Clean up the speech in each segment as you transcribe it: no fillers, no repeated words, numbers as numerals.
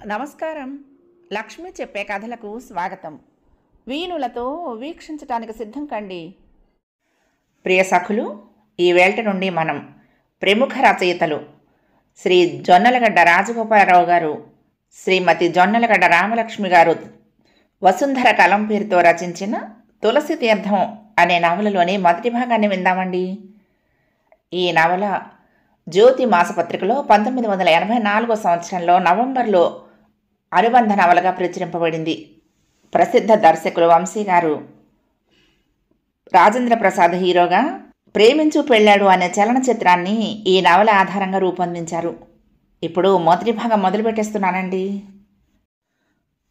నమస్కారం. లక్ష్మి చెప్పే కథలకు స్వాగతం. వీణులతో వీక్షించటానికి సిద్ధం కండి. ప్రియ సఖులు, ఈ వేళ నుండి మనం ప్రముఖ రచయితలు శ్రీ జొన్నలగడ్డ రాజగోపాలరావు గారు, శ్రీమతి జొన్నలగడ్డ రామలక్ష్మి గారు వసుంధర కలం పేరుతో రచించిన తులసి తీర్థం అనే నవలలోని మొదటి భాగాన్ని విందామండి. ఈ నవల జ్యోతి మాసపత్రికలో 1984 సంవత్సరంలో నవంబర్లో అనుబంధ నవలగా ప్రచురింపబడింది. ప్రసిద్ధ దర్శకులు వంశీ గారు రాజేంద్ర ప్రసాద్ హీరోగా ప్రేమించు పెళ్ళాడు అనే చలనచిత్రాన్ని ఈ నవల ఆధారంగా రూపొందించారు. ఇప్పుడు మొదటి భాగం మొదలు పెట్టేస్తున్నానండి.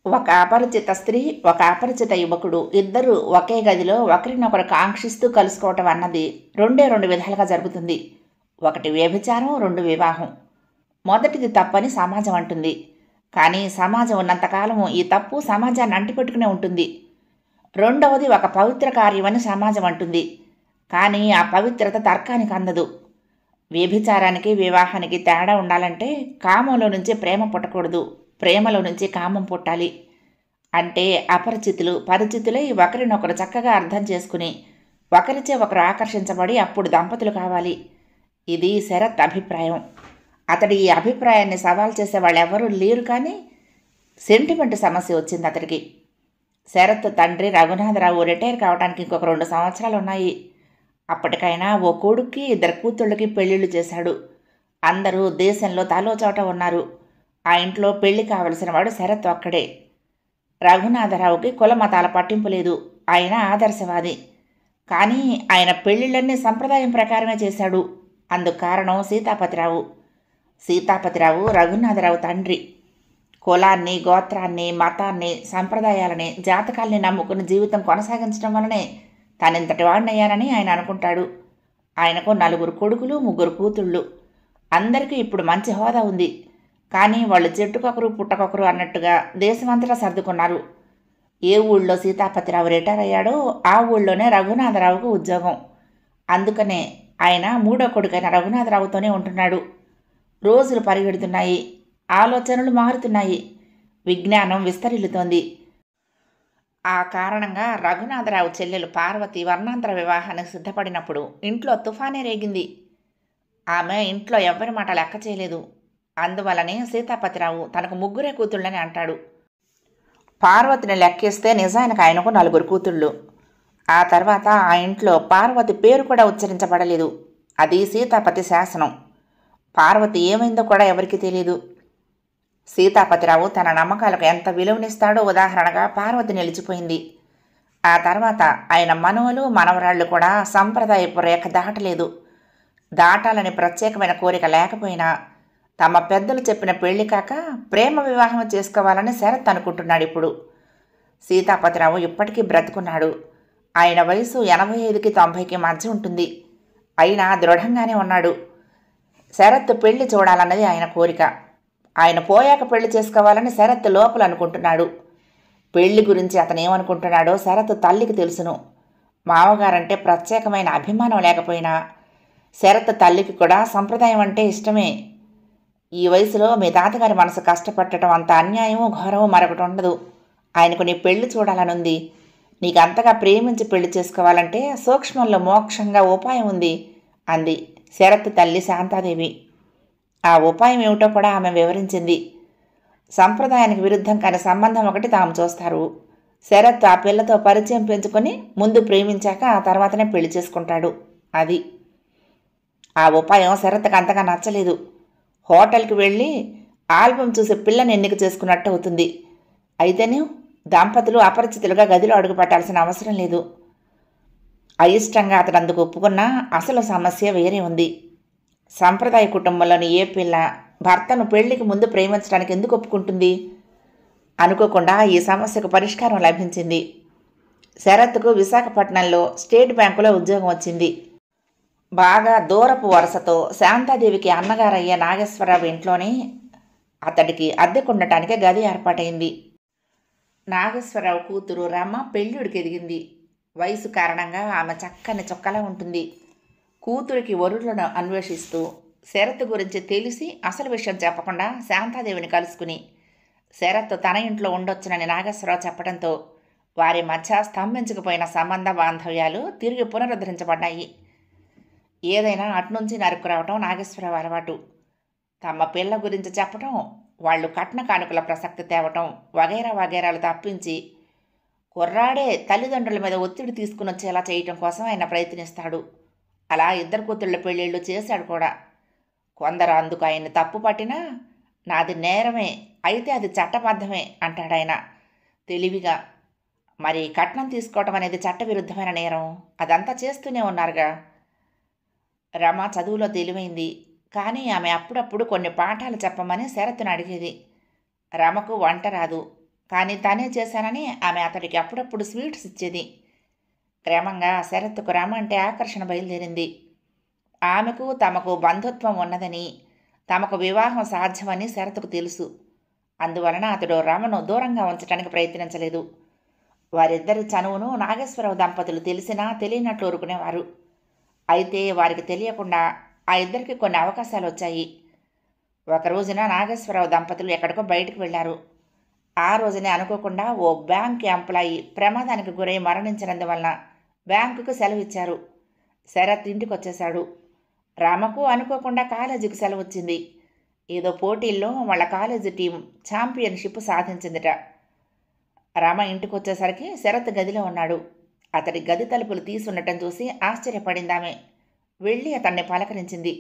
ఒక అపరిచిత స్త్రీ, ఒక అపరిచిత యువకుడు ఇద్దరూ ఒకే గదిలో ఒకరినొకరు కాంక్షిస్తూ కలుసుకోవటం అన్నది రెండు విధాలుగా జరుగుతుంది. ఒకటి వ్యభిచారం, రెండు వివాహం. మొదటిది తప్పని సమాజం అంటుంది. కానీ సమాజం ఉన్నంతకాలం ఈ తప్పు సమాజాన్ని అంటిపెట్టుకునే ఉంటుంది. రెండవది ఒక పవిత్ర కార్యమని సమాజం అంటుంది. కానీ ఆ పవిత్రత తర్కానికి అందదు. వ్యభిచారానికి వివాహానికి తేడా ఉండాలంటే కామంలో నుంచి ప్రేమ పుట్టకూడదు, ప్రేమలో నుంచి కామం పుట్టాలి. అంటే అపరిచితులు పరిచితులై ఒకరినొకరు చక్కగా అర్థం చేసుకుని ఒకరిచే ఒకరు ఆకర్షించబడి అప్పుడు దంపతులు కావాలి. ఇది శరత్ అభిప్రాయం. అతడి ఈ అభిప్రాయాన్ని సవాల్ చేసే వాళ్ళు ఎవరూ లేరు. కానీ సెంటిమెంట్ సమస్య వచ్చింది అతడికి. శరత్ తండ్రి రఘునాథరావు రిటైర్ కావడానికి ఇంకొక 2 సంవత్సరాలు ఉన్నాయి. అప్పటికైనా ఓ కొడుక్కి 2 కూతుళ్ళకి పెళ్ళిళ్ళు చేశాడు. అందరూ దేశంలో తలో చోట ఉన్నారు. ఆ ఇంట్లో పెళ్లి కావలసిన వాడు శరత్ ఒక్కడే. రఘునాథరావుకి కుల మతాల పట్టింపు లేదు. ఆయన ఆదర్శవాది. కానీ ఆయన పెళ్ళిళ్ళన్నీ సంప్రదాయం ప్రకారమే చేశాడు. అందుకు కారణం సీతాపతిరావు రఘునాథరావు తండ్రి. కులాన్ని, గోత్రాన్ని, మతాన్ని, సంప్రదాయాలని, జాతకాల్ని నమ్ముకుని జీవితం కొనసాగించడం వలనే తానింతటి వాడినయ్యానని ఆయన అనుకుంటాడు. ఆయనకు 4 కొడుకులు, 3 కూతుళ్ళు. అందరికీ ఇప్పుడు మంచి హోదా ఉంది. కానీ వాళ్ళు చెట్టుకొకరు పుట్టకొకరు అన్నట్టుగా దేశమంతటా సర్దుకున్నారు. ఏ ఊళ్ళో సీతాపతిరావు రిటైర్ అయ్యాడో ఆ ఊళ్ళోనే రఘునాథరావుకు ఉద్యోగం. అందుకనే ఆయన 3వ కొడుకైన రఘునాథరావుతోనే ఉంటున్నాడు. రోజులు పరిగెడుతున్నాయి. ఆలోచనలు మారుతున్నాయి. విజ్ఞానం విస్తరిల్లుతోంది. ఆ కారణంగా రఘునాథరావు చెల్లెలు పార్వతి వర్ణాంతర వివాహానికి సిద్ధపడినప్పుడు ఇంట్లో తుఫానే రేగింది. ఆమె ఇంట్లో ఎవ్వరి మాట లెక్క చేయలేదు. అందువలనే సీతాపతిరావు తనకు 3 కూతుళ్ళని అంటాడు. పార్వతిని లెక్కేస్తే నిజానికి ఆయనకు 4 కూతుళ్ళు. ఆ తర్వాత ఆ ఇంట్లో పార్వతి పేరు కూడా ఉచ్చరించబడలేదు. అది సీతాపతి శాసనం. పార్వతి ఏమైందో కూడా ఎవరికి తెలియదు. సీతాపతిరావు తన నమ్మకాలకు ఎంత విలువనిస్తాడో ఉదాహరణగా పార్వతి నిలిచిపోయింది. ఆ తర్వాత ఆయన మనవలు మనవరాళ్ళు కూడా సంప్రదాయపు రేఖ దాటలేదు. దాటాలని ప్రత్యేకమైన కోరిక లేకపోయినా తమ పెద్దలు చెప్పిన పెళ్లి కాక ప్రేమ వివాహం చేసుకోవాలని శరత్ అనుకుంటున్నాడు. ఇప్పుడు సీతాపతిరావు ఇప్పటికీ బ్రతుకున్నాడు. ఆయన వయసు 85కి 90కి మధ్య ఉంటుంది. అయినా దృఢంగానే ఉన్నాడు. శరత్ పెళ్లి చూడాలన్నది ఆయన కోరిక. ఆయన పోయాక పెళ్లి చేసుకోవాలని శరత్ లోపల అనుకుంటున్నాడు. పెళ్లి గురించి అతను ఏమనుకుంటున్నాడో శరత్ తల్లికి తెలుసును. మామగారంటే ప్రత్యేకమైన అభిమానం లేకపోయినా శరత్ తల్లికి కూడా సంప్రదాయం అంటే ఇష్టమే. ఈ వయసులో మీ తాతగారి మనసు కష్టపట్టడం అంత అన్యాయమో ఘోరమో మరొకటి ఉండదు. ఆయనకు నీ పెళ్లి చూడాలనుంది. నీకు అంతగా ప్రేమించి పెళ్లి చేసుకోవాలంటే సూక్ష్మంలో మోక్షంగా ఉపాయం ఉంది అంది శరత్ తల్లి శాంతాదేవి. ఆ ఉపాయం ఏమిటో కూడా ఆమె వివరించింది. సంప్రదాయానికి విరుద్ధం కాని సంబంధం ఒకటి తాము చూస్తారు. శరత్ ఆ పిల్లతో పరిచయం పెంచుకొని ముందు ప్రేమించాక ఆ తర్వాతనే పెళ్లి చేసుకుంటాడు. అది ఆ ఉపాయం శరత్కి అంతగా నచ్చలేదు. హోటల్కి వెళ్ళి ఆల్బమ్ చూసి పిల్లని ఎన్నిక చేసుకున్నట్టు అవుతుంది. అయితేనే దంపతులు అపరిచితులుగా గదిలో అడుగు పెట్టాల్సిన అవసరం లేదు. అయిష్టంగా అతడు అందుకు ఒప్పుకున్నా అసలు సమస్య వేరే ఉంది. సంప్రదాయ కుటుంబంలోని ఏ పిల్ల భర్తను పెళ్లికి ముందు ప్రేమించడానికి ఎందుకు ఒప్పుకుంటుంది? అనుకోకుండా ఈ సమస్యకు పరిష్కారం లభించింది. శరత్కు విశాఖపట్నంలో స్టేట్ బ్యాంకులో ఉద్యోగం వచ్చింది. బాగా దూరపు వరుసతో శాంతాదేవికి అన్నగారయ్యే నాగేశ్వరరావు ఇంట్లోనే అతడికి అద్దెకుండటానికి గది ఏర్పాటైంది. నాగేశ్వరరావు కూతురు రమ పెళ్ళిడికి ఎదిగింది. వయసు కారణంగా ఆమె చక్కని చొక్కలా ఉంటుంది. కూతురికి వరులను అన్వేషిస్తూ శరత్ గురించి తెలిసి అసలు విషయం చెప్పకుండా శాంతాదేవిని కలుసుకుని శరత్ తన ఇంట్లో ఉండొచ్చునని నాగేశ్వరరావు చెప్పడంతో వారి మధ్య స్తంభించకపోయిన సంబంధ బాంధవ్యాలు తిరిగి పునరుద్ధరించబడ్డాయి. ఏదైనా అట్నుంచి నరుక్కురావటం నాగేశ్వరరావు అలవాటు. తమ పిల్ల గురించి చెప్పటం, వాళ్ళు కట్న కానుకల ప్రసక్తి తేవటం వగైరా వగైరాలు తప్పించి కుర్రాడే తల్లిదండ్రుల మీద ఒత్తిడి తీసుకుని వచ్చేలా చేయటం కోసం ఆయన ప్రయత్నిస్తాడు. అలా ఇద్దరు కూతుళ్ళ పెళ్ళిళ్ళు చేశాడు కూడా. కొందరు అందుకు ఆయన్ని తప్పు పట్టినా నాది నేరమే, అయితే అది చట్టబద్ధమే అంటాడాయన తెలివిగా. మరి కట్నం తీసుకోవటం అనేది చట్టవిరుద్ధమైన నేరం, అదంతా చేస్తూనే ఉన్నారుగా. రమ చదువులో తెలివైంది, కానీ ఆమె అప్పుడప్పుడు కొన్ని పాఠాలు చెప్పమని శరత్తును అడిగేది. రమకు వంట రాదు, కానీ తనే చేశానని ఆమె అతడికి అప్పుడప్పుడు స్వీట్స్ ఇచ్చేది. క్రమంగా శరత్తుకు రమ అంటే ఆకర్షణ బయలుదేరింది. ఆమెకు తమకు బంధుత్వం ఉన్నదని, తమకు వివాహం సాధ్యమని శరత్తుకు తెలుసు. అందువలన అతడు రమను దూరంగా ఉంచడానికి ప్రయత్నించలేదు. వారిద్దరి చనువును నాగేశ్వరరావు దంపతులు తెలిసినా తెలియనట్లు ఊరుకునేవారు. అయితే వారికి తెలియకుండా ఆ ఇద్దరికి కొన్ని అవకాశాలు వచ్చాయి. ఒక రోజున నాగేశ్వరరావు దంపతులు ఎక్కడికో బయటకు వెళ్లారు. ఆ రోజునే అనుకోకుండా ఓ బ్యాంక్ ఎంప్లాయీ ప్రమాదానికి గురై మరణించినందువలన బ్యాంకుకు సెలవు ఇచ్చారు. శరత్ ఇంటికి వచ్చేశాడు. రామకు అనుకోకుండా కాలేజీకి సెలవు వచ్చింది. ఏదో పోటీల్లో వాళ్ళ కాలేజీ టీం ఛాంపియన్షిప్ సాధించిందిట. రామ ఇంటికి వచ్చేసరికి శరత్ గదిలో ఉన్నాడు. అతడి గది తలుపులు తీసుండటం చూసి ఆశ్చర్యపడిందామె. వెళ్ళి అతన్ని పలకరించింది.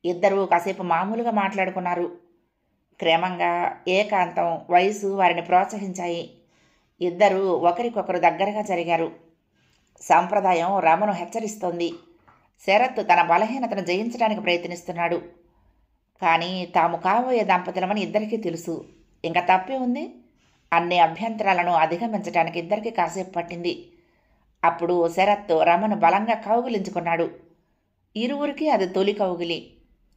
ఇద్దరూ కాసేపు మామూలుగా మాట్లాడుకున్నారు. క్రమంగా ఏకాంతం, వయసు వారిని ప్రోత్సహించాయి. ఇద్దరూ ఒకరికొకరు దగ్గరగా జరిగారు. సంప్రదాయం రమను హెచ్చరిస్తోంది. శరత్ తన బలహీనతను జయించడానికి ప్రయత్నిస్తున్నాడు. కానీ తాము కాబోయే దంపతులమని ఇద్దరికీ తెలుసు. ఇంకా తప్పే ఉంది. అన్ని అభ్యంతరాలను అధిగమించడానికి ఇద్దరికీ కాసేపు పట్టింది. అప్పుడు శరత్ రమను బలంగా కౌగిలించుకున్నాడు. ఇరువురికి అది తొలి కౌగిలి.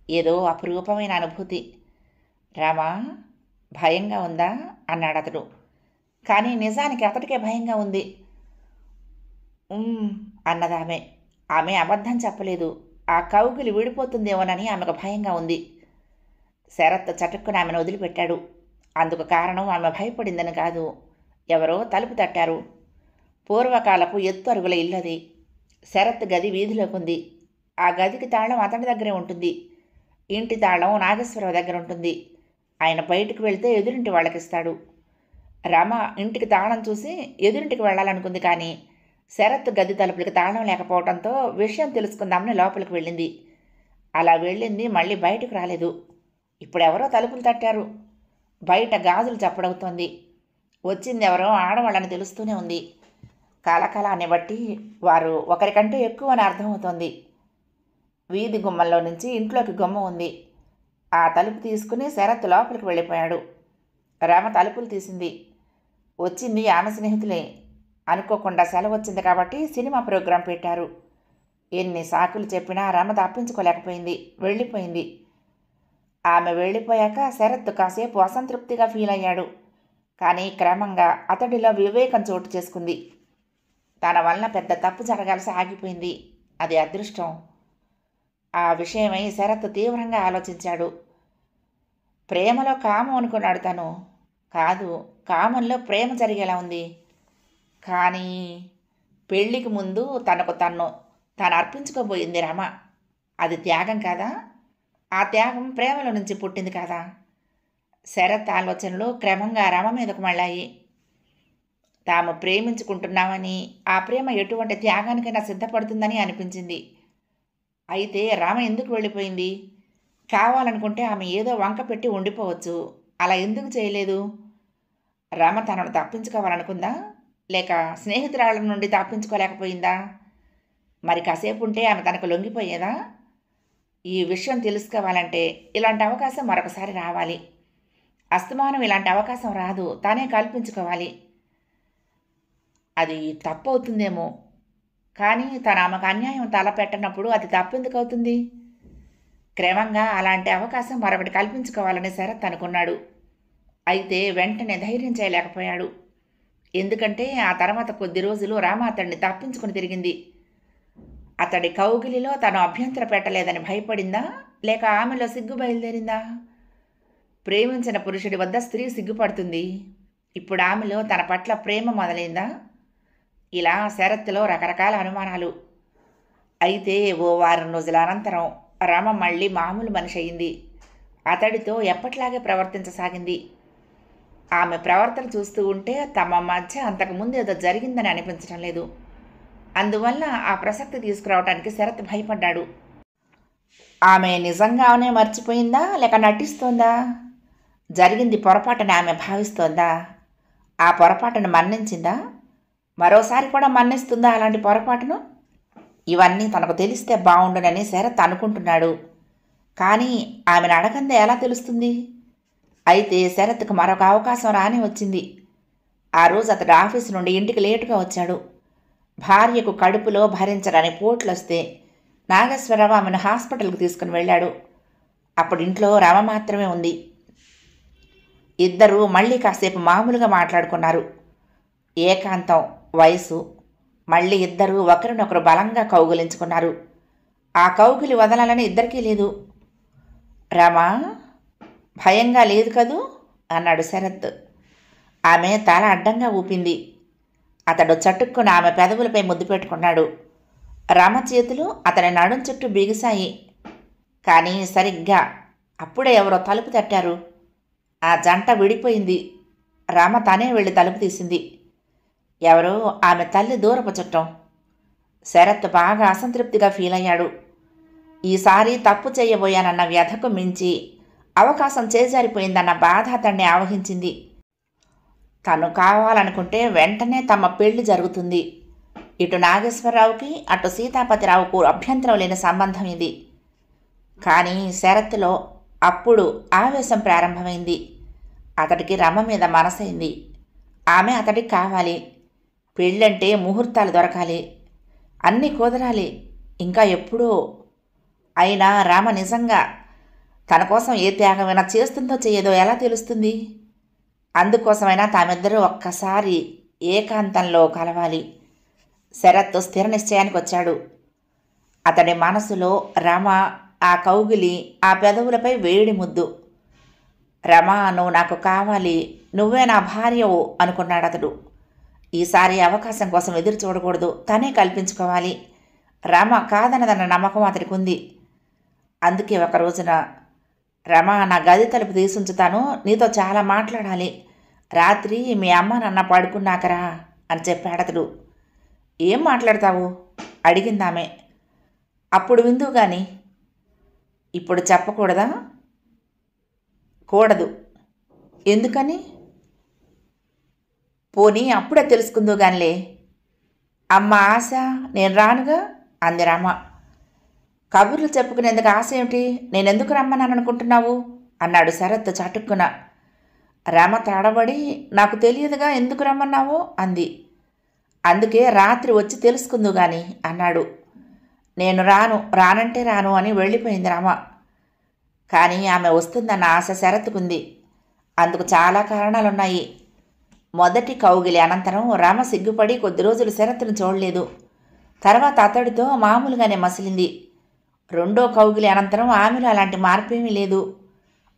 ఏదో అపురూపమైన అనుభూతి. రామా, భయంగా ఉందా అన్నాడు అతడు. కానీ నిజానికి అతడికే భయంగా ఉంది. అన్నదామె. ఆమె అబద్ధం చెప్పలేదు. ఆ కౌగిలి విడిపోతుందేమోనని ఆమెకు భయంగా ఉంది. శరత్ చటుక్కున ఆమెను వదిలిపెట్టాడు. అందుకు కారణం ఆమె భయపడిందని కాదు. ఎవరో తలుపు తట్టారు. పూర్వకాలపు ఎత్తు అరుగుల ఇల్లది. శరత్ గది వీధిలోకి ఉంది. ఆ గదికి తాళం అతడి దగ్గరే ఉంటుంది. ఇంటి తాళం నాగేశ్వరరావు దగ్గర ఉంటుంది. ఆయన బయటికి వెళ్తే ఎదురింటి వాళ్ళకిస్తాడు. రమ ఇంటికి తాళం చూసి ఎదురింటికి వెళ్ళాలనుకుంది. కానీ శరత్ గది తలుపులకి తాళం లేకపోవడంతో విషయం తెలుసుకుందామని లోపలికి వెళ్ళింది. అలా వెళ్ళింది, మళ్ళీ బయటకు రాలేదు. ఇప్పుడెవరో తలుపులు తట్టారు. బయట గాజులు చప్పుడవుతోంది. వచ్చింది ఎవరో ఆడవాళ్ళని తెలుస్తూనే ఉంది. కలకలాన్ని బట్టి వారు ఒకరికంటే ఎక్కువ అని అర్థమవుతోంది. వీధి గుమ్మంలో నుంచి ఇంట్లోకి గుమ్మ ఉంది. ఆ తలుపు తీసుకుని శరత్ లోపలికి వెళ్ళిపోయాడు. రమ తలుపులు తీసింది. వచ్చింది ఆమె స్నేహితులే. అనుకోకుండా సెలవు వచ్చింది కాబట్టి సినిమా ప్రోగ్రాం పెట్టారు. ఎన్ని సాకులు చెప్పినా రమ తప్పించుకోలేకపోయింది. వెళ్ళిపోయింది. ఆమె వెళ్ళిపోయాక శరత్ కాసేపు అసంతృప్తిగా ఫీల్ అయ్యాడు. కానీ క్రమంగా అతడిలో వివేకం చోటు చేసుకుంది. తన వలన పెద్ద తప్పు జరగాల్సి ఆగిపోయింది. అది అదృష్టం. ఆ విషయమై శరత్ తీవ్రంగా ఆలోచించాడు. ప్రేమలో కామం అనుకున్నాడు తను. కాదు, కామంలో ప్రేమ జరిగేలా ఉంది. కానీ పెళ్లికి ముందు తను అర్పించుకోబోయింది రమ. అది త్యాగం కాదా? ఆ త్యాగం ప్రేమలో నుంచి పుట్టింది కాదా? శరత్ ఆలోచనలు క్రమంగా రమ మీదకు మళ్ళాయి. తాము ప్రేమించుకుంటున్నామని, ఆ ప్రేమ ఎటువంటి త్యాగానికైనా సిద్ధపడుతుందని అనిపించింది. అయితే రామ ఎందుకు వెళ్ళిపోయింది? కావాలనుకుంటే ఆమె ఏదో వంక పెట్టి ఉండిపోవచ్చు. అలా ఎందుకు చేయలేదు? రమ తనను తప్పించుకోవాలనుకుందా? లేక స్నేహితురాళ్ళ నుండి తప్పించుకోలేకపోయిందా? మరి కాసేపు ఉంటే ఆమె తనకు లొంగిపోయేదా? ఈ విషయం తెలుసుకోవాలంటే ఇలాంటి అవకాశం మరొకసారి రావాలి. అస్తమానం ఇలాంటి అవకాశం రాదు, తానే కల్పించుకోవాలి. అది తప్పు అవుతుందేమో, కానీ తను ఆమెకు అన్యాయం తలపెట్టనప్పుడు అది తప్పెందుకు అవుతుంది? క్రమంగా అలాంటి అవకాశం మరొకటి కల్పించుకోవాలని శరత్ అనుకున్నాడు. అయితే వెంటనే ధైర్యం చేయలేకపోయాడు. ఎందుకంటే ఆ తర్వాత కొద్ది రోజులు రామ అతడిని తప్పించుకుని తిరిగింది. అతడి కౌగిలిలో తను అభ్యంతర పెట్టలేదని భయపడిందా? లేక ఆమెలో సిగ్గు బయలుదేరిందా? ప్రేమించిన పురుషుడి వద్ద స్త్రీ సిగ్గుపడుతుంది. ఇప్పుడు ఆమెలో తన పట్ల ప్రేమ మొదలైందా? ఇలా శరత్తులో రకరకాల అనుమానాలు. అయితే ఓ వారం రోజుల అనంతరం రమ మళ్ళీ మామూలు మనిషి అయింది. అతడితో ఎప్పట్లాగే ప్రవర్తించసాగింది. ఆమె ప్రవర్తన చూస్తూ ఉంటే తమ మధ్య అంతకుముందు ఏదో జరిగిందని అనిపించడం లేదు. అందువల్ల ఆ ప్రసక్తి తీసుకురావడానికి శరత్ భయపడ్డాడు. ఆమె నిజంగానే మర్చిపోయిందా లేక నటిస్తోందా? జరిగింది పొరపాటుని ఆమె భావిస్తోందా? ఆ పొరపాటును మన్నించిందా? మరోసారి కూడా మన్నిస్తుందా అలాంటి పొరపాటును? ఇవన్నీ తనకు తెలిస్తే బాగుండునని శరత్ అనుకుంటున్నాడు. కానీ ఆమెను అడగందే ఎలా తెలుస్తుంది? అయితే శరత్కు మరొక అవకాశం రాని వచ్చింది. ఆ రోజు అతడు ఆఫీసు నుండి ఇంటికి లేటుగా వచ్చాడు. భార్యకు కడుపులో భరించడానికి పోట్లొస్తే నాగేశ్వరరావు ఆమెను హాస్పిటల్కి తీసుకుని వెళ్ళాడు. అప్పుడు ఇంట్లో రమ మాత్రమే ఉంది. ఇద్దరూ మళ్ళీ కాసేపు మామూలుగా మాట్లాడుకున్నారు. ఏకాంతం, వయసు. మళ్ళీ ఇద్దరూ ఒకరినొకరు బలంగా కౌగిలించుకున్నారు. ఆ కౌగిలి వదలాలని ఇద్దరికీ లేదు. రమా, భయంగా లేదు కదూ అన్నాడు శరత్. ఆమె తల అడ్డంగా ఊపింది. అతడు చటుక్కున ఆమె పెదవులపై ముద్దు పెట్టుకున్నాడు. రమ చేతులు అతని నడుం చుట్టూ బిగిశాయి. కానీ సరిగ్గా అప్పుడే ఎవరో తలుపు తట్టారు. ఆ జంట విడిపోయింది. రమ తనే వెళ్ళి తలుపు తీసింది. ఎవరో ఆమె తల్లి దూరపు చుట్టం. శరత్ బాగా అసంతృప్తిగా ఫీల్ అయ్యాడు. ఈసారి తప్పు చేయబోయానన్న వ్యధకు మించి అవకాశం చేజారిపోయిందన్న బాధ అతన్ని ఆవహించింది. తను కావాలనుకుంటే వెంటనే తమ పెళ్లి జరుగుతుంది. ఇటు నాగేశ్వరరావుకి అటు సీతాపతిరావుకు అభ్యంతరం లేని సంబంధం ఇది. కానీ శరత్లో అప్పుడు ఆవేశం ప్రారంభమైంది. అతడికి రమ మీద మనసైంది. ఆమె అతడికి కావాలి. పెళ్ళంటే ముహూర్తాలు దొరకాలి, అన్నీ కుదరాలి. ఇంకా ఎప్పుడో. అయినా రామ నిజంగా తన కోసం ఏ త్యాగమైనా చేస్తుందో చేయదో ఎలా తెలుస్తుంది? అందుకోసమైనా తామిద్దరూ ఒక్కసారి ఏకాంతంలో కలవాలి. శరత్ స్థిర నిశ్చయానికి వచ్చాడు. అతడి మనసులో రమ, ఆ కౌగిలి, ఆ పెదవులపై వేడి ముద్దు. రమ, నువ్వు నాకు కావాలి, నువ్వే నా భార్యవు అనుకున్నాడు అతడు. ఈసారి అవకాశం కోసం ఎదురు చూడకూడదు, తనే కల్పించుకోవాలి. రమ కాదనదన్న నమ్మకం అతడికి ఉంది. అందుకే ఒక రోజున, రమ, నా గది తలుపు తీసుంచుతాను, నీతో చాలా మాట్లాడాలి. రాత్రి మీ అమ్మ నాన్న పడుకున్నాకరా అని చెప్పాడతడు. ఏం మాట్లాడతావు అడిగిందామె. అప్పుడు విందువు గాని. ఇప్పుడు చెప్పకూడదా? కూడదు. ఎందుకని? పోనీ అప్పుడే తెలుసుకుందో గానిలే. అమ్మ ఆశ, నేను రానుగా అంది రమ. కబుర్లు చెప్పుకునేందుకు ఆశ ఏమిటి? నేనెందుకు రమ్మన్నాను అనుకుంటున్నావు అన్నాడు శరత్ చటుక్కున. రమ తడబడి, నాకు తెలియదుగా ఎందుకు రమ్మన్నావో అంది. అందుకే రాత్రి వచ్చి తెలుసుకుందు గాని అన్నాడు. నేను రానంటే రాను అని వెళ్ళిపోయింది రమ. కానీ ఆమె వస్తుందన్న ఆశ శరత్కుంది. అందుకు చాలా కారణాలున్నాయి. మొదటి కౌగిలి అనంతరం రమ సిగ్గుపడి కొద్ది రోజులు శరత్ను చూడలేదు. తర్వాత అతడితో మామూలుగానే మసిలింది. రెండో కౌగిలి అనంతరం ఆమెలో అలాంటి మార్పేమీ లేదు.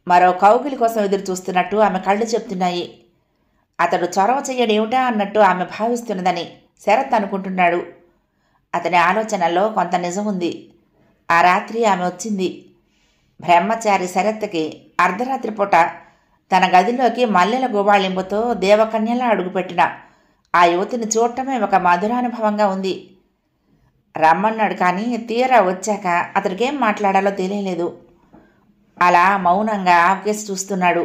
మరో కౌగిలి కోసం ఎదురు చూస్తున్నట్టు ఆమె కళ్ళు చెప్తున్నాయి. అతడు చొరవ చెయ్యడేమిటా అన్నట్టు ఆమె భావిస్తున్నదని శరత్ అనుకుంటున్నాడు. అతని ఆలోచనల్లో కొంత నిజం ఉంది. ఆ రాత్రి ఆమె వచ్చింది. బ్రహ్మచారి శరత్కి అర్ధరాత్రి పూట తన గదిలోకి మల్లెల గుబాళింపుతో దేవకన్యలా అడుగుపెట్టిన ఆ యువతిని చూడటమే ఒక మధురానుభవంగా ఉంది. రమ్మన్నాడు, కానీ తీరా వచ్చాక అతడికేం మాట్లాడాలో తెలియలేదు. అలా మౌనంగా ఆకేసి చూస్తున్నాడు.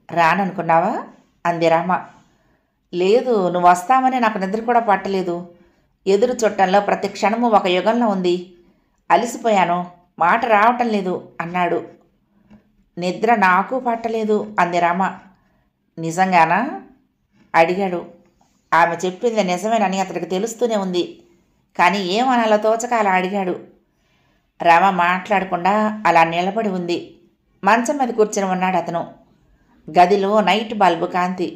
రాననుకున్నావా అంది రమ. లేదు, నువ్వు వస్తావని నాకు నిద్ర కూడా పట్టలేదు. ఎదురు చుట్టంలో ప్రతి క్షణము ఒక యుగంలో ఉంది. అలిసిపోయాను, మాట రావటం లేదు అన్నాడు. నిద్ర నాకు పట్టలేదు అంది రమ. నిజంగానా అడిగాడు. ఆమె చెప్పింది నిజమేనని అతడికి తెలుస్తూనే ఉంది. కానీ ఏమనాలో తోచక అలా అడిగాడు. రమ మాట్లాడకుండా అలా నిలబడి ఉంది. మంచం మీద కూర్చుని ఉన్నాడు అతను. గదిలో నైట్ బల్బు కాంతి.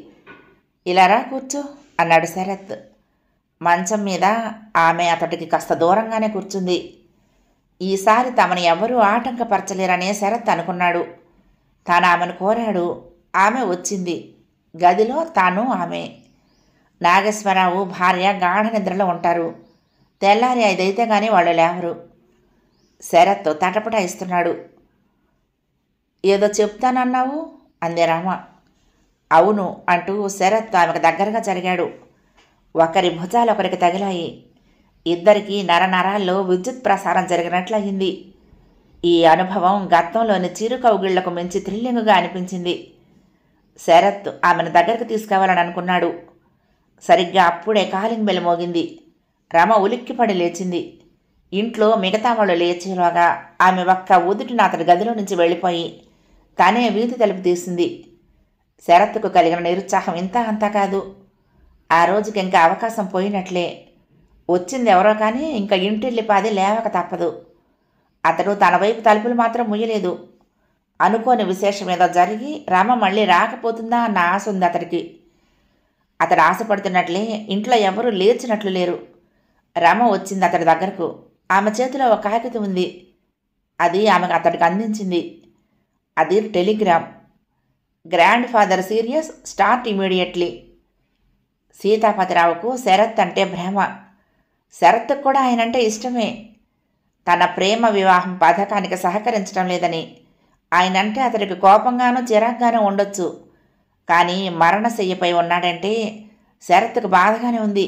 ఇలా రా కూర్చో అన్నాడు శరత్. మంచం మీద ఆమె అతడికి కాస్త దూరంగానే కూర్చుంది. ఈసారి తమని ఎవరూ ఆటంకపరచలేరనే శరత్ అనుకున్నాడు. తాను ఆమెను కోరాడు. ఆమె వచ్చింది. గదిలో తాను ఆమె. నాగేశ్వరరావు భార్య గాఢ నిద్రలో ఉంటారు. తెల్లారి 5 అయితే కానీ వాళ్ళు లేవరు. శరత్ తటపటాయిస్తున్నాడు. ఏదో చెప్తానన్నావు అంది రమ. అవును అంటూ శరత్ ఆమెకు దగ్గరగా జరిగాడు. ఒకరి భుజాలు ఒకరికి తగిలాయి. ఇద్దరికీ నరనరాల్లో విద్యుత్ ప్రసారం జరిగినట్లయింది. ఈ అనుభవం గతంలోని చిరు కౌగిళ్లకు మించి థ్రిల్లింగ్గా అనిపించింది. శరత్ ఆమెను దగ్గరకు తీసుకురావాలని అనుకున్నాడు. సరిగ్గా అప్పుడే కాలింగ్ బెల్ మోగింది. రమ ఉలిక్కిపడి లేచింది. ఇంట్లో మిగతా వాళ్ళు లేచేలోగా ఆమె ఒక్క ఉదుటిన అతడి గదిలో నుంచి వెళ్ళిపోయి తానే వీధి తలుపు తీసింది. శరత్కు కలిగిన నిరుత్సాహం ఇంత అంతా కాదు. ఆ రోజుకి ఇంకా అవకాశం పోయినట్లే. వచ్చింది ఎవరో కానీ ఇంకా ఇంటిల్లిపాది లేవక తప్పదు. అతడు తన వైపు తలుపులు మాత్రం ముయ్యలేదు. అనుకోని విశేషం ఏదో జరిగి రమ మళ్ళీ రాకపోతుందా అన్న ఆశ ఉంది అతడికి. అతడు ఆశపడుతున్నట్లే ఇంట్లో ఎవరూ లేచినట్లు లేరు. రమ వచ్చింది అతడి దగ్గరకు. ఆమె చేతిలో ఒక కాగితం ఉంది. అది ఆమెకు అతడికి అందించింది. అది telegram. Grandfather serious, start immediately. సీతాపతిరావుకు శరత్ అంటే భ్రమ. శరత్కు కూడా ఆయనంటే ఇష్టమే. తన ప్రేమ వివాహం పథకానికి సహకరించడం లేదని, ఆయనంటే అతడికి కోపంగానూ చిరాగ్గానూ ఉండొచ్చు. కానీ మరణశయ్యపై ఉన్నాడంటే శరత్కు బాధగానే ఉంది.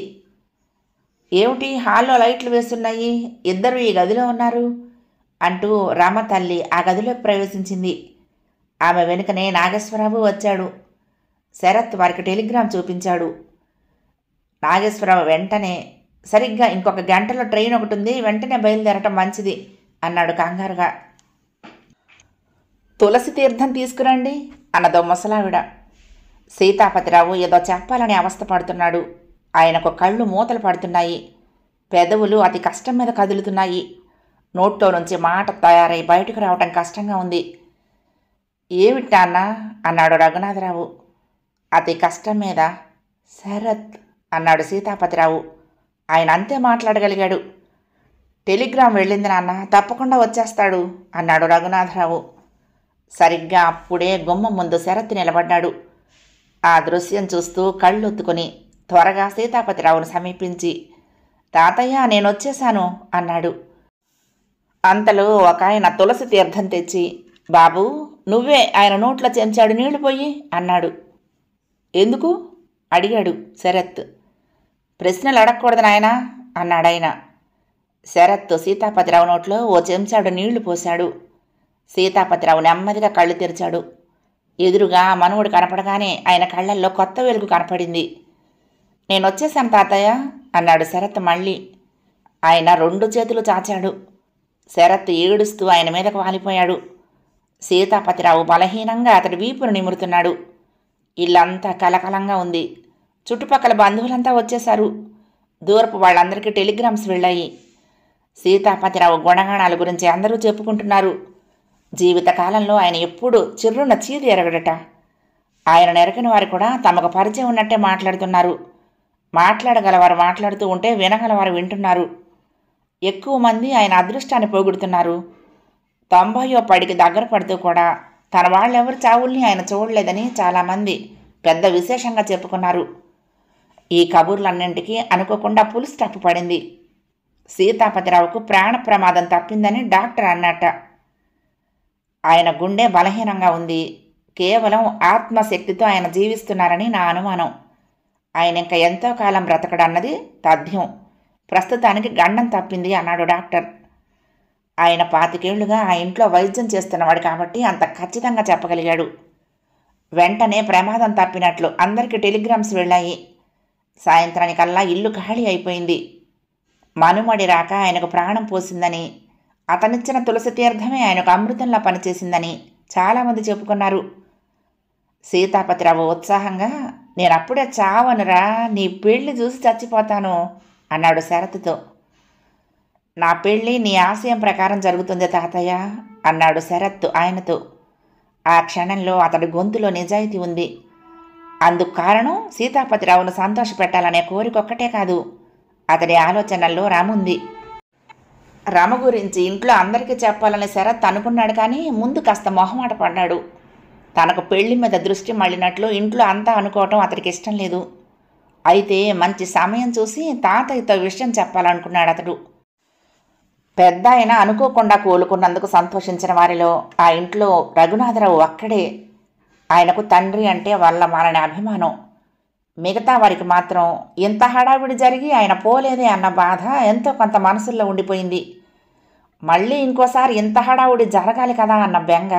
ఏమిటి హాల్లో లైట్లు వేస్తున్నాయి, ఇద్దరు ఈ గదిలో ఉన్నారు అంటూ రమ తల్లి ఆ గదిలోకి ప్రవేశించింది. ఆమె వెనుకనే నాగేశ్వరరావు వచ్చాడు. శరత్ వారికి టెలిగ్రామ్ చూపించాడు. నాగేశ్వరరావు వెంటనే, సరిగ్గా ఇంకొక గంటలో ట్రైన్ ఒకటి ఉంది, వెంటనే బయలుదేరటం మంచిది అన్నాడు కంగారుగా. తులసి తీర్థం తీసుకురండి అన్నదో ముసలావిడ. సీతాపతిరావు ఏదో చెప్పాలని అవస్థపడుతున్నాడు. ఆయనకు కళ్ళు మూతలు పడుతున్నాయి. పెదవులు అతి కష్టం మీద కదులుతున్నాయి. నోట్లో నుంచి మాట తయారై బయటకు రావటం కష్టంగా ఉంది. ఏమిటా అన్నా అన్నాడు రఘునాథరావు. అతి కష్టం మీద శరత్ అన్నాడు సీతాపతిరావు. ఆయన అంతే మాట్లాడగలిగాడు. టెలిగ్రామ్ వెళ్ళింది నాన్న, తప్పకుండా వచ్చేస్తాడు అన్నాడు రఘునాథరావు. సరిగ్గా అప్పుడే గుమ్మం ముందు శరత్ నిలబడ్డాడు. ఆ దృశ్యం చూస్తూ కళ్ళొత్తుకుని త్వరగా సీతాపతిరావును సమీపించి, తాతయ్య నేనొచ్చేశాను అన్నాడు. అంతలో ఒక ఆయన తులసి తీర్థం తెచ్చి, బాబూ నువ్వే ఆయన నోట్లో చెంచాడు నీళ్లు పోయి అన్నాడు. ఎందుకు అడిగాడు శరత్. ప్రశ్నలు అడగకూడదు నాయనా అన్నాడాయన. శరత్ సీతాపతిరావు నోట్లో ఓ చెంచాడు నీళ్లు పోశాడు. సీతాపతిరావు నెమ్మదిగా కళ్ళు తెరిచాడు. ఎదురుగా మనవుడు కనపడగానే ఆయన కళ్ళల్లో కొత్త వెలుగు కనపడింది. నేనొచ్చేశాను తాతయ్య అన్నాడు శరత్ మళ్ళీ. ఆయన 2 చేతులు చాచాడు. శరత్ ఏడుస్తూ ఆయన మీదకు వాలిపోయాడు. సీతాపతిరావు బలహీనంగా అతడి వీపును నిమురుతున్నాడు. ఇల్లంతా కలకలంగా ఉంది. చుట్టుపక్కల బంధువులంతా వచ్చేశారు. దూరపు వాళ్ళందరికీ టెలిగ్రామ్స్ వెళ్ళాయి. సీతాపతిరావు గుణగణాల గురించి అందరూ చెప్పుకుంటున్నారు. జీవితకాలంలో ఆయన ఎప్పుడూ చిర్రున్న చీది ఎరగడట. ఆయన నెరగని వారు కూడా తమకు పరిచయం ఉన్నట్టే మాట్లాడుతున్నారు. మాట్లాడగలవారు మాట్లాడుతూ ఉంటే వినగలవారు వింటున్నారు. ఎక్కువ మంది ఆయన అదృష్టాన్ని పోగొడుతున్నారు. 90వ పడికి దగ్గర పడుతూ కూడా తన వాళ్ళెవరు చావుల్ని ఆయన చూడలేదని చాలామంది పెద్ద విశేషంగా చెప్పుకున్నారు. ఈ కబుర్లన్నింటికీ అనుకోకుండా పులి స్టాప్ పడింది. సీతాపతిరావుకు ప్రాణ ప్రమాదం తప్పిందని డాక్టర్ అన్నట్ట. ఆయన గుండె బలహీనంగా ఉంది. కేవలం ఆత్మశక్తితో ఆయన జీవిస్తున్నారని నా అనుమానం. ఆయన ఇంకా ఎంతో కాలం బ్రతకడన్నది తథ్యం. ప్రస్తుతానికి గండం తప్పింది అన్నాడు డాక్టర్. ఆయన 25 ఏళ్లుగా ఆ ఇంట్లో వైద్యం చేస్తున్నవాడు కాబట్టి అంత ఖచ్చితంగా చెప్పగలిగాడు. వెంటనే ప్రమాదం తప్పినట్లు అందరికీ టెలిగ్రామ్స్ వెళ్ళాయి. సాయంత్రానికల్లా ఇల్లు ఖాళీ అయిపోయింది. మనుమడి రాక ఆయనకు ప్రాణం పోసిందని, అతనిచ్చిన తులసి తీర్థమే ఆయనకు అమృతంలా పనిచేసిందని చాలామంది చెప్పుకున్నారు. సీతాపతిరావు ఉత్సాహంగా, నేనప్పుడే చావనురా, నీ పెళ్లి చూసి చచ్చిపోతాను అన్నాడు శరత్తో. నా పెళ్ళి నీ ఆశయం ప్రకారం జరుగుతుంది తాతయ్య అన్నాడు శరత్ ఆయనతో. ఆ క్షణంలో అతడి గొంతులో నిజాయితీ ఉంది. అందుకు కారణం సీతాపతిరావును సంతోషపెట్టాలనే కోరికొక్కటే కాదు, అతడి ఆలోచనల్లో రాముంది. రమ గురించి ఇంట్లో అందరికీ చెప్పాలని శరత్ అనుకున్నాడు. కానీ ముందు కాస్త మొహమాట పడ్డాడు. తనకు పెళ్లి మీద దృష్టి మళ్ళినట్లు ఇంట్లో అంతా అనుకోవటం అతడికి ఇష్టం లేదు. అయితే మంచి సమయం చూసి తాతయ్యతో విషయం చెప్పాలనుకున్నాడు అతడు. పెద్ద ఆయన అనుకోకుండా కోలుకున్నందుకు సంతోషించిన వారిలో ఆ ఇంట్లో రఘునాథరావు ఒక్కడే. ఆయనకు తండ్రి అంటే వాళ్ళ మారని అభిమానం. మిగతా వారికి మాత్రం ఇంత హడావిడి జరిగి ఆయన పోలేదే అన్న బాధ ఎంతో కొంత మనసుల్లో ఉండిపోయింది. మళ్ళీ ఇంకోసారి ఇంత హడావుడి జరగాలి కదా అన్న బెంగ,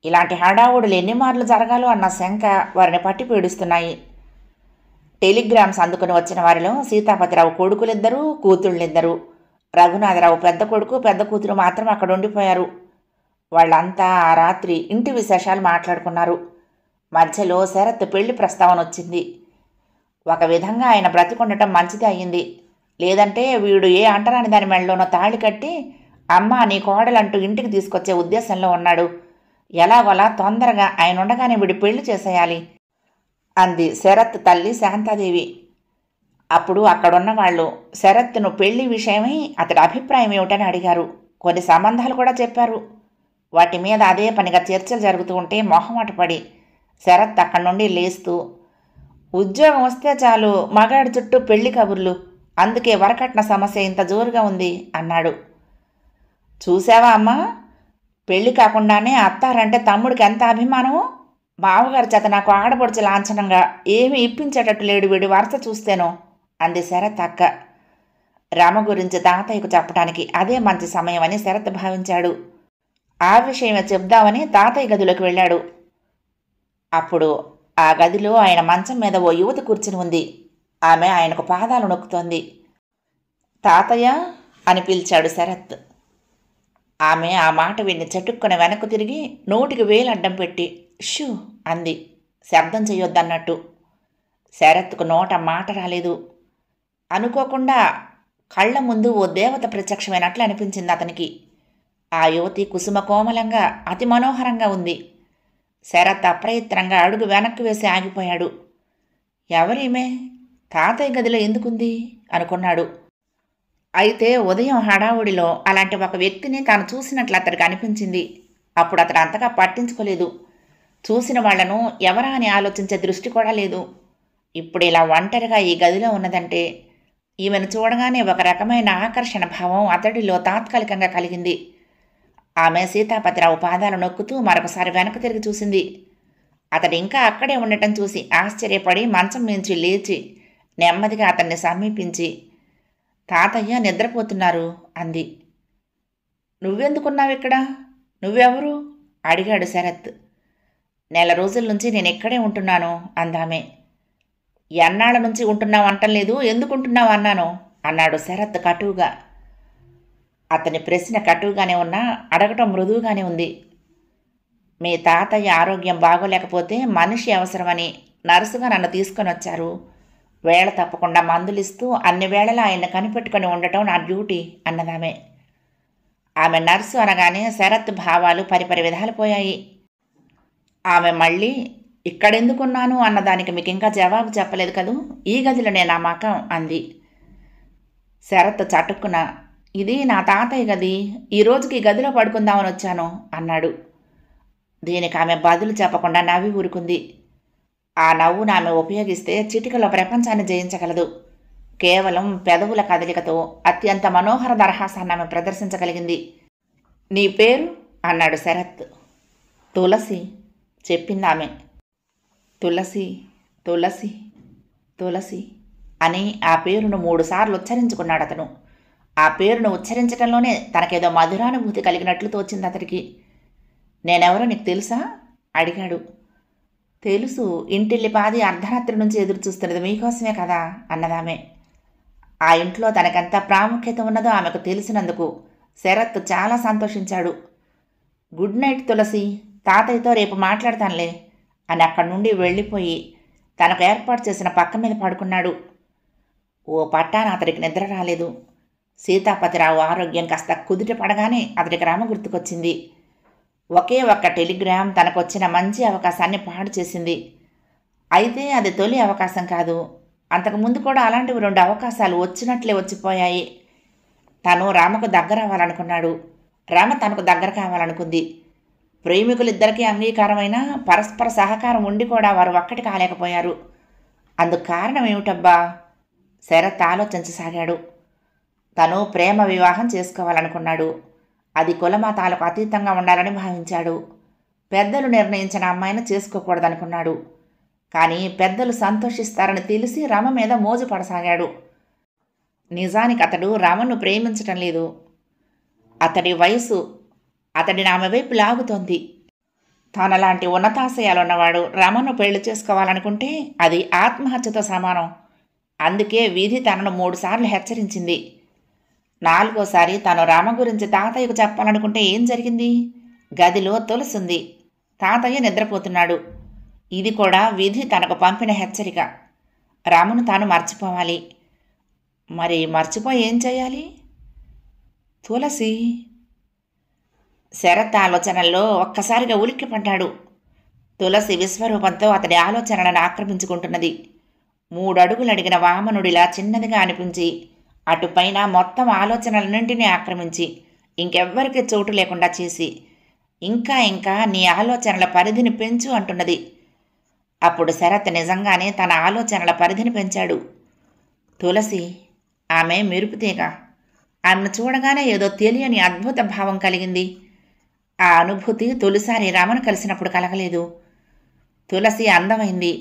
ఇలాంటి హడావుడులు ఎన్ని మార్లు జరగాలో అన్న శంక వారిని పట్టి పీడిస్తున్నాయి. టెలిగ్రామ్స్ అందుకుని వచ్చిన వారిలో సీతాపతిరావు కొడుకులిద్దరూ, కూతుళ్ళిద్దరూ. రఘునాథరావు పెద్ద కొడుకు పెద్ద కూతురు మాత్రం అక్కడ ఉండిపోయారు. వాళ్ళంతా ఆ రాత్రి ఇంటి విశేషాలు మాట్లాడుకున్నారు. మధ్యలో శరత్ పెళ్లి ప్రస్తావన వచ్చింది. ఒక విధంగా ఆయన బ్రతికొండటం మంచిదే అయ్యింది. లేదంటే వీడు ఏ అంటరాని దాని మెళ్ళలోనో తాళి కట్టి అమ్మ నీ కోడలంటూ ఇంటికి తీసుకొచ్చే ఉద్దేశంలో ఉన్నాడు. ఎలాగోలా తొందరగా ఆయన ఉండగానే వీడి పెళ్లి చేసేయాలి అంది శరత్ తల్లి శాంతాదేవి. అప్పుడు అక్కడున్న వాళ్ళు శరత్ను పెళ్లి విషయమై అతడి అభిప్రాయం ఏమిటని అడిగారు. కొన్ని సంబంధాలు కూడా చెప్పారు. వాటి మీద అదే పనిగా చర్చలు జరుగుతూ ఉంటే మొహమాట పడి శరత్ అక్కడి నుండి లేస్తూ, ఉద్యోగం వస్తే చాలు మగాడి చుట్టూ పెళ్లి కబుర్లు, అందుకే వరకట్న సమస్య ఇంత జోరుగా ఉంది అన్నాడు. చూసావా అమ్మా, పెళ్లి కాకుండానే అత్తారంటే తమ్ముడికి ఎంత అభిమానమో. బావగారి చేత నాకు ఆడపడుచు లాంఛనంగా ఏమీ ఇప్పించేటట్టు లేడు వీడి వరుస చూస్తేనో అంది శరత్ అక్క. రామ గురించి తాతయ్యకు చెప్పడానికి అదే మంచి సమయం అని శరత్ భావించాడు. ఆ విషయమే చెప్దామని తాతయ్య గదిలోకి వెళ్ళాడు. అప్పుడు ఆ గదిలో ఆయన మంచం మీద ఓ యువతి కూర్చుని ఉంది. ఆమె ఆయనకు పాదాలు నొక్కుతోంది. తాతయ్య అని పిలిచాడు శరత్. ఆమె ఆ మాట విని చటుక్కున వెనక్కు తిరిగి నోటికి వేలు అడ్డం పెట్టి షూ అంది, శబ్దం చెయ్యొద్దన్నట్టు. శరత్కు నోట మాట రాలేదు. అనుకోకుండా కళ్ళ ముందు ఓ దేవత ప్రత్యక్షమైనట్లు అనిపించింది అతనికి. ఆ యువతి కుసుమ కోమలంగా అతి మనోహరంగా ఉంది. శరత్ అప్రయత్నంగా అడుగు వెనక్కి వేసి ఆగిపోయాడు. ఎవరీమే, తాతయ్య గదిలో ఎందుకుంది అనుకున్నాడు. అయితే ఉదయం హడావుడిలో అలాంటి ఒక వ్యక్తిని తాను చూసినట్లు అతడికి అనిపించింది. అప్పుడు అతడు అంతగా పట్టించుకోలేదు. చూసిన వాళ్లను ఎవరా అని ఆలోచించే దృష్టి కూడా లేదు. ఇప్పుడు ఇలా ఒంటరిగా ఈ గదిలో ఉన్నదంటే ఈమెను చూడగానే ఒక రకమైన ఆకర్షణ భావం అతడిలో తాత్కాలికంగా కలిగింది. ఆమె సీతాపతిరావు పాదాలు నొక్కుతూ మరొకసారి వెనక్కి తిరిగి చూసింది. అతడు ఇంకా అక్కడే ఉండటం చూసి ఆశ్చర్యపడి మంచం నుంచి లేచి నెమ్మదిగా అతన్ని సమీపించి, తాతయ్య నిద్రపోతున్నారు అంది. నువ్వెందుకున్నావిక్కడ, నువ్వెవరు అడిగాడు శరత్. నెల రోజుల నుంచి నేను ఇక్కడే ఉంటున్నాను అందామె. ఎన్నాళ్ళ నుంచి ఉంటున్నావు అంటలేదు, ఎందుకుంటున్నావు అన్నాను అన్నాడు శరత్ కటువుగా. అతని ప్రశ్న కటువుగానే ఉన్నా అడగటం మృదువుగానే ఉంది. మీ తాతయ్య ఆరోగ్యం బాగోలేకపోతే మనిషి అవసరమని నర్సుగా నన్ను తీసుకొని వచ్చారు. వేళ తప్పకుండా మందులిస్తూ అన్ని వేళలా ఆయన్ని కనిపెట్టుకొని ఉండటం నా డ్యూటీ అన్నదామె. ఆమె నర్సు అనగానే శరత్ భావాలు పరిపరి విధాలు పోయాయి. ఆమె మళ్ళీ ఇక్కడెందుకున్నాను అన్నదానికి మీకు ఇంకా జవాబు చెప్పలేదు కదూ, ఈ గదిలోనే నా మకం అంది. శరత్ చటుక్కున, ఇది నా తాతయ్య గది, ఈ రోజుకి ఈ గదిలో పడుకుందామని వచ్చాను అన్నాడు. దీనికి ఆమె బదులు చెప్పకుండా నవ్వి ఊరుకుంది. ఆ నవ్వును ఆమె ఉపయోగిస్తే చిటికలో ప్రపంచాన్ని జయించగలదు. కేవలం పెదవుల కదలికతో అత్యంత మనోహర దరహాసాన్ని ఆమె ప్రదర్శించగలిగింది. నీ పేరు అన్నాడు శరత్. తులసి చెప్పిందామె. తులసి తులసి తులసి అని ఆ పేరును 3 సార్లు ఉచ్చరించుకున్నాడు అతను. ఆ పేరును ఉచ్చరించడంలోనే తనకేదో మధురానుభూతి కలిగినట్లు తోచింది అతడికి. నేనెవరో నీకు తెలుసా అడిగాడు. తెలుసు, ఇంటిల్లి పాది అర్ధరాత్రి నుంచి ఎదురు చూస్తున్నది మీకోసమే కదా అన్నదామె. ఆ ఇంట్లో తనకెంత ప్రాముఖ్యత ఉన్నదో ఆమెకు తెలిసినందుకు శరత్ చాలా సంతోషించాడు. గుడ్ నైట్ తులసి, తాతయ్యతో రేపు మాట్లాడతానులే అని అక్కడి నుండి వెళ్ళిపోయి తనకు ఏర్పాటు చేసిన పక్క మీద పడుకున్నాడు. ఓ పట్టాన అతడికి నిద్ర రాలేదు. సీతాపతిరావు ఆరోగ్యం కాస్త కుదుట పడగానే అతడికి రామ గుర్తుకొచ్చింది. ఒకే ఒక్క టెలిగ్రామ్ తనకొచ్చిన మంచి అవకాశాన్ని పాడు చేసింది. అయితే అది తొలి అవకాశం కాదు, అంతకుముందు కూడా అలాంటివి 2 అవకాశాలు వచ్చినట్లే వచ్చిపోయాయి. తను రామకు దగ్గర అవ్వాలనుకున్నాడు, రామ తనకు దగ్గర కావాలనుకుంది. ప్రేమికులిద్దరికీ అంగీకారమైన పరస్పర సహకారం ఉండి కూడా వారు ఒక్కటి కాలేకపోయారు. అందుకు కారణం ఏమిటబ్బా? శరత్ ఆలోచించసాగాడు. తను ప్రేమ వివాహం చేసుకోవాలనుకున్నాడు. అది కులమతాలకు అతీతంగా ఉండాలని భావించాడు. పెద్దలు నిర్ణయించిన అమ్మాయిని చేసుకోకూడదనుకున్నాడు. కానీ పెద్దలు సంతోషిస్తారని తెలిసి రమ మీద మోజు పడసాగాడు. నిజానికి అతడు రమను ప్రేమించటం లేదు. అతడి వయసు అతడిని ఆమె వైపు లాగుతోంది. తనలాంటి ఉన్నతాశయాలున్నవాడు రమను పెళ్లి చేసుకోవాలనుకుంటే అది ఆత్మహత్యతో సమానం. అందుకే విధి తనను 3 సార్లు హెచ్చరించింది. 4వసారి తను రమ గురించి తాతయ్యకు చెప్పాలనుకుంటే ఏం జరిగింది? గదిలో తులసింది. తాతయ్య నిద్రపోతున్నాడు. ఇది కూడా విధి తనకు పంపిన హెచ్చరిక. రామును తాను మర్చిపోవాలి. మరి మర్చిపోయి ఏం చేయాలి? తులసి. శరత్ ఆలోచనల్లో ఒక్కసారిగా ఉలిక్కిపడ్డాడు. తులసి విశ్వరూపంతో అతడి ఆలోచనలను ఆక్రమించుకుంటున్నది. 3 అడుగులు అడిగిన వామనుడిలా చిన్నదిగా అనిపించి అటుపైన మొత్తం ఆలోచనలన్నింటినీ ఆక్రమించి ఇంకెవ్వరికీ చోటు లేకుండా చేసి ఇంకా ఇంకా నీ ఆలోచనల పరిధిని పెంచు అంటున్నది. అప్పుడు శరత్ నిజంగానే తన ఆలోచనల పరిధిని పెంచాడు. తులసి ఆమె మెరుపుతీగ. ఆమెను చూడగానే ఏదో తెలియని అద్భుత భావం కలిగింది. ఆ అనుభూతి తొలిసారి రమను కలిసినప్పుడు కలగలేదు. తులసి అందమైంది.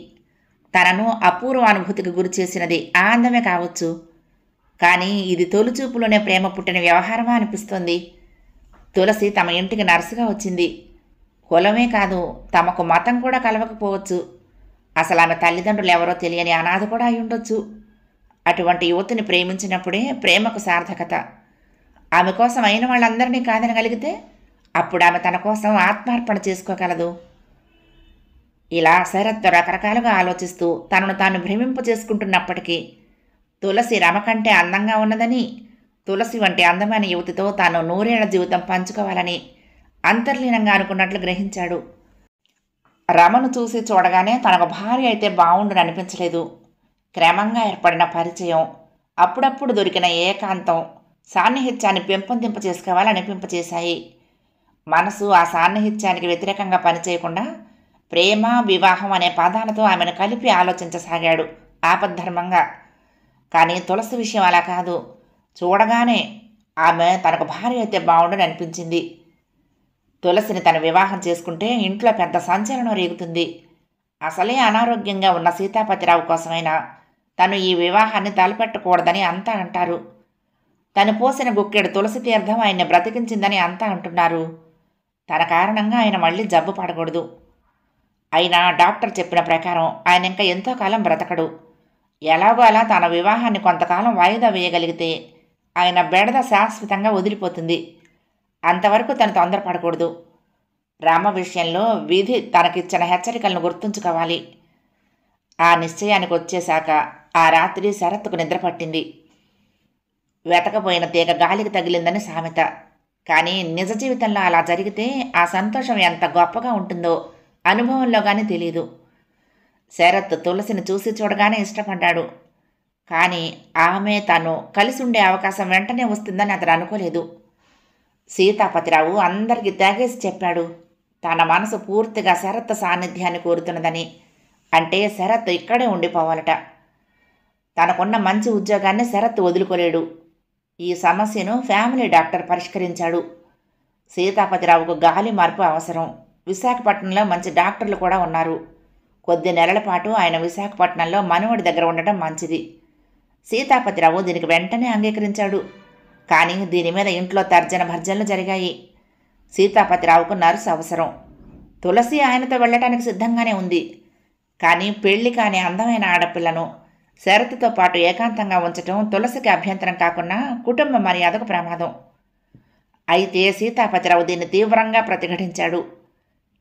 తనను అపూర్వ అనుభూతికి గురి చేసినది ఆ అందమే కావచ్చు. కానీ ఇది తొలిచూపులోనే ప్రేమ పుట్టిన వ్యవహారమా అనిపిస్తోంది. తులసి తమ ఇంటికి నర్సుగా వచ్చింది. కులమే కాదు, తమకు మతం కూడా కలవకపోవచ్చు. అసలు ఆమె తల్లిదండ్రులు ఎవరో తెలియని అనాథ కూడా అయి ఉండొచ్చు. అటువంటి యువతిని ప్రేమించినప్పుడే ప్రేమకు సార్థకత. ఆమె కోసం అయిన వాళ్ళందరినీ కాదనగలిగితే అప్పుడు ఆమె తన కోసం ఆత్మార్పణ చేసుకోగలదు. ఇలా శరత్ రకరకాలుగా ఆలోచిస్తూ తనను తాను భ్రమింపు చేసుకుంటున్నప్పటికీ తులసి రమ కంటే అందంగా ఉన్నదని, తులసి వంటి అందమైన యువతితో తాను 100 ఏళ్ల జీవితం పంచుకోవాలని అంతర్లీనంగా అనుకున్నట్లు గ్రహించాడు. రమను చూసి చూడగానే తనకు భార్య అయితే బావుండుని అనిపించలేదు. క్రమంగా ఏర్పడిన పరిచయం, అప్పుడప్పుడు దొరికిన ఏకాంతం సాన్నిహిత్యాన్ని పెంపొందింప చేసుకోవాలనిపింపచేశాయి. మనసు ఆ సాన్నిహిత్యానికి వ్యతిరేకంగా పనిచేయకుండా ప్రేమ, వివాహం అనే పదాలతో ఆమెను కలిపి ఆలోచించసాగాడు ఆపద్ధర్మంగా. కానీ తులసి విషయం అలా కాదు. చూడగానే ఆమె తనకు భార్య అయితే బావుండని అనిపించింది. తులసిని తను వివాహం చేసుకుంటే ఇంట్లో పెద్ద సంచలనం రేగుతుంది. అసలే అనారోగ్యంగా ఉన్న సీతాపతిరావు కోసమైనా తను ఈ వివాహాన్ని తలపెట్టకూడదని అంతా అంటారు. తను పోసిన గుక్కెడు తులసి తీర్థం ఆయన్ని బ్రతికించిందని అంతా అంటున్నారు. తన కారణంగా ఆయన మళ్ళీ జబ్బు పడకూడదు. అయినా డాక్టర్ చెప్పిన ప్రకారం ఆయన ఇంకా ఎంతో కాలం బ్రతకడు. ఎలాగో అలా తన వివాహాన్ని కొంతకాలం వాయిదా వేయగలిగితే ఆయన బెడద శాశ్వతంగా వదిలిపోతుంది. అంతవరకు తను తొందరపడకూడదు. రామ విషయంలో విధి తనకిచ్చిన హెచ్చరికలను గుర్తుంచుకోవాలి. ఆ నిశ్చయానికి వచ్చేశాక ఆ రాత్రి శరత్తుకు నిద్ర పట్టింది. వెతకపోయిన తీగ గాలికి తగిలిందని సామెత. కానీ నిజ జీవితంలో అలా జరిగితే ఆ సంతోషం ఎంత గొప్పగా ఉంటుందో అనుభవంలో కానీ తెలియదు. శరత్ తులసిని చూసి చూడగానే ఇష్టపడ్డాడు. కానీ ఆమె తను కలిసి ఉండే అవకాశం వెంటనే వస్తుందని అతను అనుకోలేదు. సీతాపతిరావు అందరికీ తెగేసి చెప్పాడు. తన మనసు పూర్తిగా శరత్ సాన్నిధ్యాన్ని కోరుతున్నదని. అంటే శరత్ ఇక్కడే ఉండిపోవాలట. తనకున్న మంచి ఉద్యోగాన్ని శరత్ వదులుకోలేడు. ఈ సమస్యను ఫ్యామిలీ డాక్టర్ పరిష్కరించాడు. సీతాపతిరావుకు గాలి మార్పు అవసరం. విశాఖపట్నంలో మంచి డాక్టర్లు కూడా ఉన్నారు. కొద్ది నెలల పాటు ఆయన విశాఖపట్నంలో మనవడి దగ్గర ఉండటం మంచిది. సీతాపతిరావు దీనికి వెంటనే అంగీకరించాడు. కానీ దీని మీద ఇంట్లో తర్జన భర్జనలు జరిగాయి. సీతాపతిరావుకు నర్సు అవసరం. తులసి ఆయనతో వెళ్ళటానికి సిద్ధంగానే ఉంది. కానీ పెళ్లి కాని అందమైన ఆడపిల్లను శరత్తో పాటు ఏకాంతంగా ఉంచటం తులసికి అభ్యంతరం కాకుండా కుటుంబ మర్యాదకు ప్రమాదం. అయితే సీతాపతిరావు దీన్ని తీవ్రంగా ప్రతిఘటించాడు.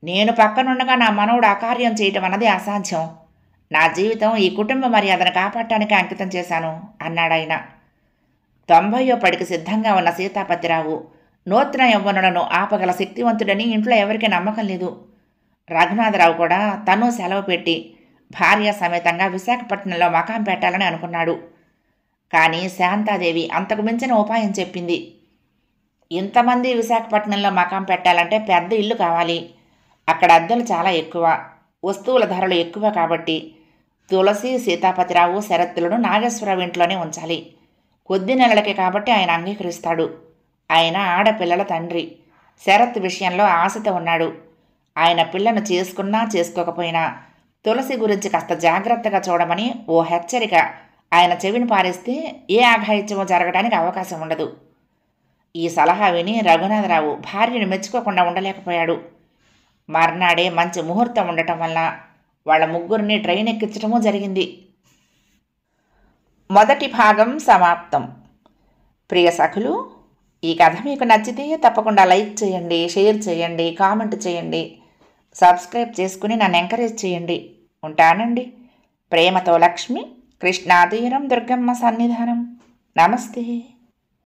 నేను పక్కనుండగా నా మనవుడు అకార్యం చేయటం అన్నది అసాధ్యం. నా జీవితం ఈ కుటుంబ మర్యాదను కాపాడటానికి అంకితం చేశాను అన్నాడాయన. 90వ పడికి సిద్ధంగా ఉన్న సీతాపతిరావు నూతన యవ్వనులను ఆపగల శక్తివంతుడని ఇంట్లో ఎవరికీ నమ్మకం లేదు. రఘునాథరావు కూడా తను సెలవు పెట్టి భార్య సమేతంగా విశాఖపట్నంలో మకాం పెట్టాలని అనుకున్నాడు. కానీ శాంతాదేవి అంతకు మించిన ఉపాయం చెప్పింది. ఇంతమంది విశాఖపట్నంలో మకాం పెట్టాలంటే పెద్ద ఇల్లు కావాలి. అక్కడ అద్దెలు చాలా ఎక్కువ, వస్తువుల ధరలు ఎక్కువ కాబట్టి తులసి, సీతాపతిరావు, శరత్తులను నాగేశ్వరరావు ఇంట్లోనే ఉంచాలి. కొద్ది నెలలకే కాబట్టి ఆయన అంగీకరిస్తాడు. ఆయన ఆడపిల్లల తండ్రి. శరత్ విషయంలో ఆశతో ఉన్నాడు. ఆయన పిల్లను చేసుకున్నా చేసుకోకపోయినా తులసి గురించి కాస్త జాగ్రత్తగా చూడమని ఓ హెచ్చరిక ఆయన చెవిని పారేస్తే ఏ ఆఘాయిత్యమో జరగడానికి అవకాశం ఉండదు. ఈ సలహా విని రఘునాథరావు భార్యను మెచ్చుకోకుండా ఉండలేకపోయాడు. మర్నాడే మంచి ముహూర్తం ఉండటం వల్ల వాళ్ళ ముగ్గురిని ట్రైన్ ఎక్కించడమూ జరిగింది. మొదటి భాగం సమాప్తం. ప్రియ సఖులు, ఈ కథ మీకు నచ్చితే తప్పకుండా లైక్ చేయండి, షేర్ చేయండి, కామెంట్ చేయండి, సబ్స్క్రైబ్ చేసుకుని నన్ను ఎంకరేజ్ చేయండి. ఉంటానండి. ప్రేమతో లక్ష్మి, కృష్ణాతీరం, దుర్గమ్మ సన్నిధానం. నమస్తే.